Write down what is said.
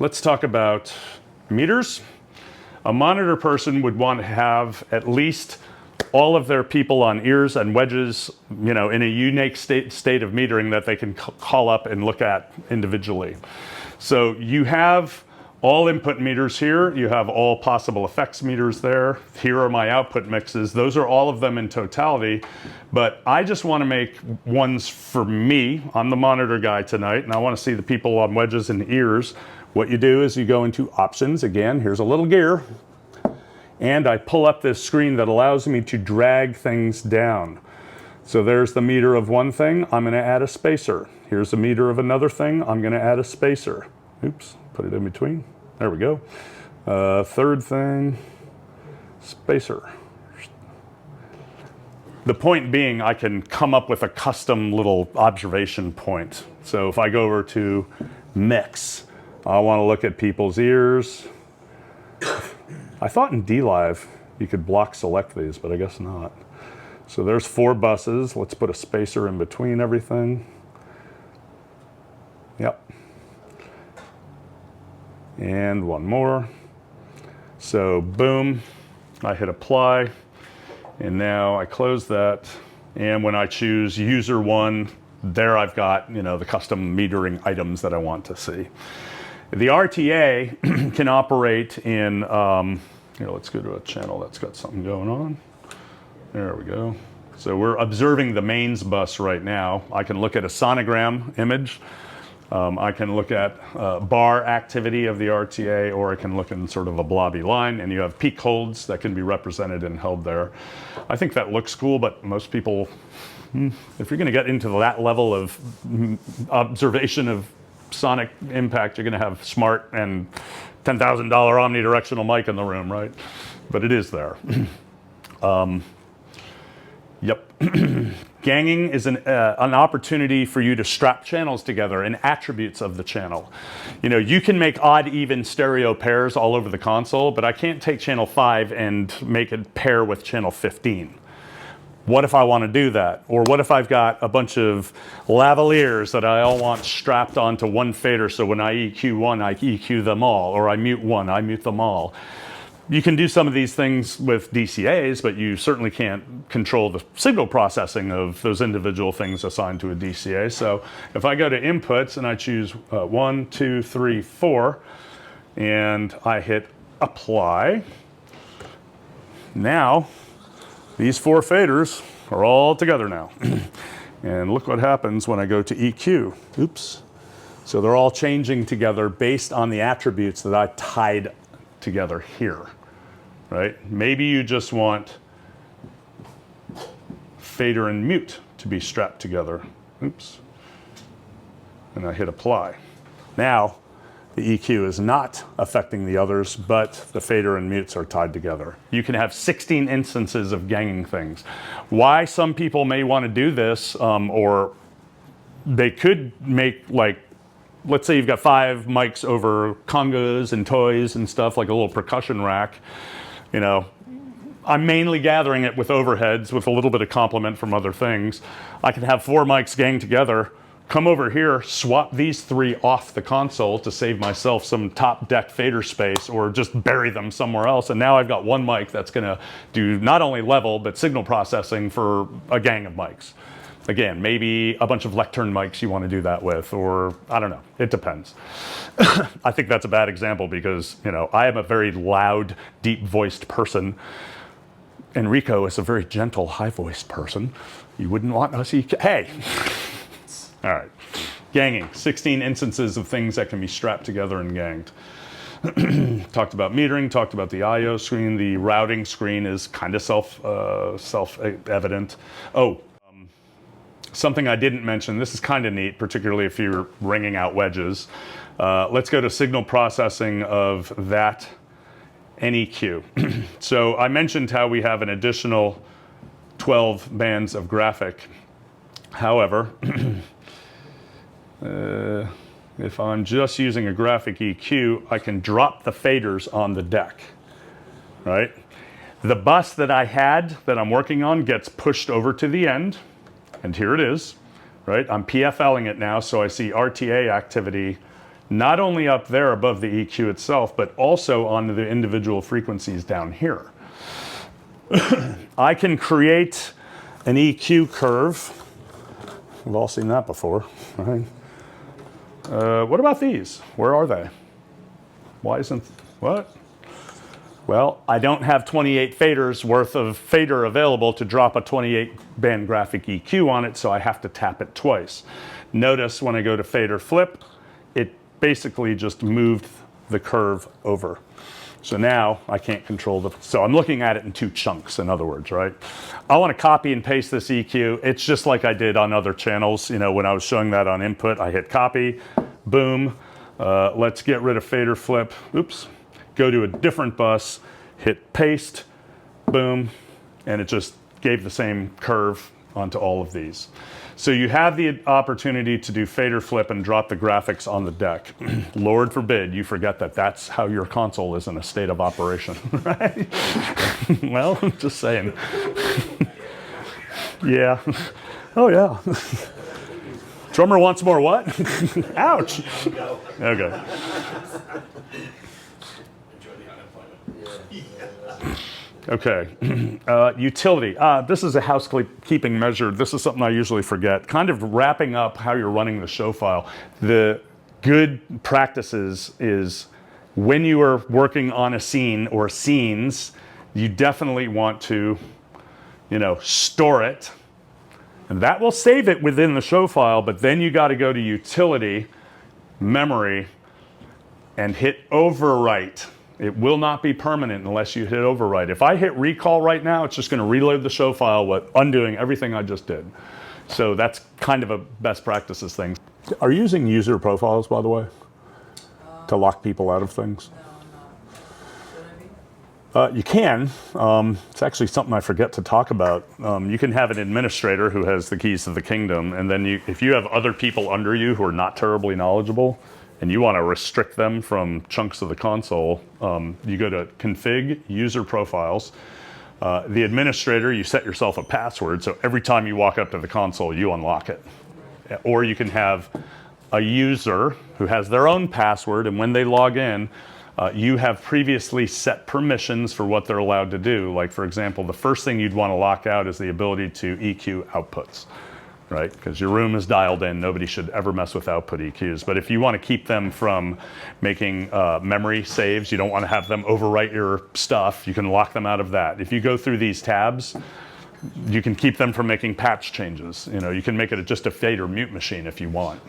let's talk about meters. A monitor person would want to have at least all of their people on ears and wedges, in a unique state of metering that they can call up and look at individually. So you have all input meters here. You have all possible effects meters there. Here are my output mixes. Those are all of them in totality. But I just want to make ones for me. I'm the monitor guy tonight, and I want to see the people on wedges and ears. What you do is you go into options. Again, here's a little gear. And I pull up this screen that allows me to drag things down. So there's the meter of one thing. I'm going to add a spacer. Here's the meter of another thing. I'm going to add a spacer. Oops, put it in between. There we go. Third thing, spacer. The point being, I can come up with a custom little observation point. So if I go over to mix, I want to look at people's ears. I thought in DLive you could block select these, but I guess not. So there's 4 buses. Let's put a spacer in between everything. Yep. And one more. So boom, I hit apply. And now I close that. And when I choose user 1, there I've got, the custom metering items that I want to see. The RTA can operate in, let's go to a channel that's got something going on. There we go. So we're observing the mains bus right now. I can look at a sonogram image. I can look at bar activity of the RTA, or I can look in sort of a blobby line, and you have peak holds that can be represented and held there. I think that looks cool, but most people, if you're going to get into that level of observation of sonic impact, you're going to have smart and $10,000 omnidirectional mic in the room, right? But it is there. Yep. Ganging is an opportunity for you to strap channels together and attributes of the channel. You can make odd, even stereo pairs all over the console, but I can't take channel 5 and make it pair with channel 15. What if I want to do that? Or what if I've got a bunch of lavaliers that I all want strapped onto one fader, so when I EQ one, I EQ them all, or I mute one, I mute them all. You can do some of these things with DCAs, but you certainly can't control the signal processing of those individual things assigned to a DCA. So if I go to inputs and I choose 1, 2, 3, 4, and I hit apply, now these 4 faders are all together now. And look what happens when I go to EQ. Oops. So they're all changing together based on the attributes that I tied together here, right? Maybe you just want fader and mute to be strapped together. Oops. And I hit apply. Now, the EQ is not affecting the others, but the fader and mutes are tied together. You can have 16 instances of ganging things. Why some people may want to do this, or they could make, like, let's say you've got 5 mics over congas and toys and stuff, like a little percussion rack. I'm mainly gathering it with overheads with a little bit of complement from other things. I can have 4 mics gang together, come over here, swap these 3 off the console to save myself some top deck fader space, or just bury them somewhere else. And now I've got 1 mic that's going to do not only level, but signal processing for a gang of mics. Again, maybe a bunch of lectern mics you want to do that with, or I don't know, it depends. I think that's a bad example because, I am a very loud, deep-voiced person. Enrico is a very gentle, high-voiced person. You wouldn't want us hey! All right, ganging, 16 instances of things that can be strapped together and ganged. Talked about metering, talked about the I/O screen. The routing screen is kind of self-evident. Something I didn't mention, this is kind of neat, particularly if you're ringing out wedges. Let's go to signal processing of that NEQ. So I mentioned how we have an additional 12 bands of graphic. However, if I'm just using a graphic EQ, I can drop the faders on the deck, right? The bus that I had that I'm working on gets pushed over to the end. And here it is, right? I'm PFLing it now, so I see RTA activity not only up there above the EQ itself, but also onto the individual frequencies down here. I can create an EQ curve. We've all seen that before, right? What about these? Where are they? Why isn't, what? Well, I don't have 28 faders worth of fader available to drop a 28 band graphic EQ on it, so I have to tap it twice. Notice when I go to fader flip, it basically just moved the curve over. So now I can't control so I'm looking at it in 2 chunks, in other words, right? I want to copy and paste this EQ. It's just like I did on other channels. You know, when I was showing that on input, I hit copy, boom. Let's get rid of fader flip. Oops. Go to a different bus, hit paste, boom, and it just gave the same curve onto all of these. So you have the opportunity to do fader flip and drop the graphics on the deck. Lord forbid you forget that that's how your console is in a state of operation, right? Well, just saying. Yeah. Oh, yeah. Drummer wants more what? Ouch. Okay. Okay, utility. This is a housekeeping measure. This is something I usually forget. Kind of wrapping up how you're running the show file. The good practices is when you are working on a scene or scenes, you definitely want to, you know, store it. And that will save it within the show file, but then you got to go to utility, memory, and hit overwrite. It will not be permanent unless you hit overwrite. If I hit recall right now, it's just going to reload the show file, undoing everything I just did. So that's kind of a best practices thing. Are you using user profiles, by the way, to lock people out of things? No, I'm not. Should I be? You can. It's actually something I forget to talk about. You can have an administrator who has the keys to the kingdom, and then if you have other people under you who are not terribly knowledgeable, and you want to restrict them from chunks of the console, you go to config, user profiles. The administrator, you set yourself a password, so every time you walk up to the console, you unlock it. Or you can have a user who has their own password, and when they log in, you have previously set permissions for what they're allowed to do. Like, for example, the first thing you'd want to lock out is the ability to EQ outputs. Right? Because your room is dialed in. Nobody should ever mess with output EQs. But if you want to keep them from making memory saves, you don't want to have them overwrite your stuff, you can lock them out of that. If you go through these tabs, you can keep them from making patch changes. You know, you can make it just a fade or mute machine if you want.